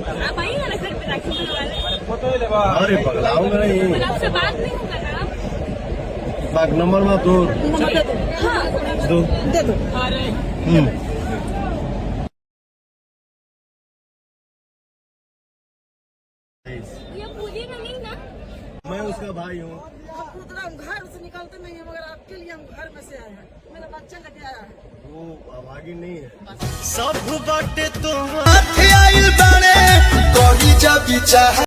आप आइए ना घर पे राखी बनवाने। अरे पगलाऊंगा नहीं। आपसे बात नहीं होगा ना। बाग नंबर में दो हाँ दो दे दो। ये पूरी नहीं ना। मैं उसका भाई हूँ। हम घर से निकलते नहीं है, मगर आपके लिए हम घर में से आए हैं। मेरा बच्चा लेके आया है। वो अभागी नहीं है। सब बाटे तो हाथ आइल बाड़े कोई जब चाह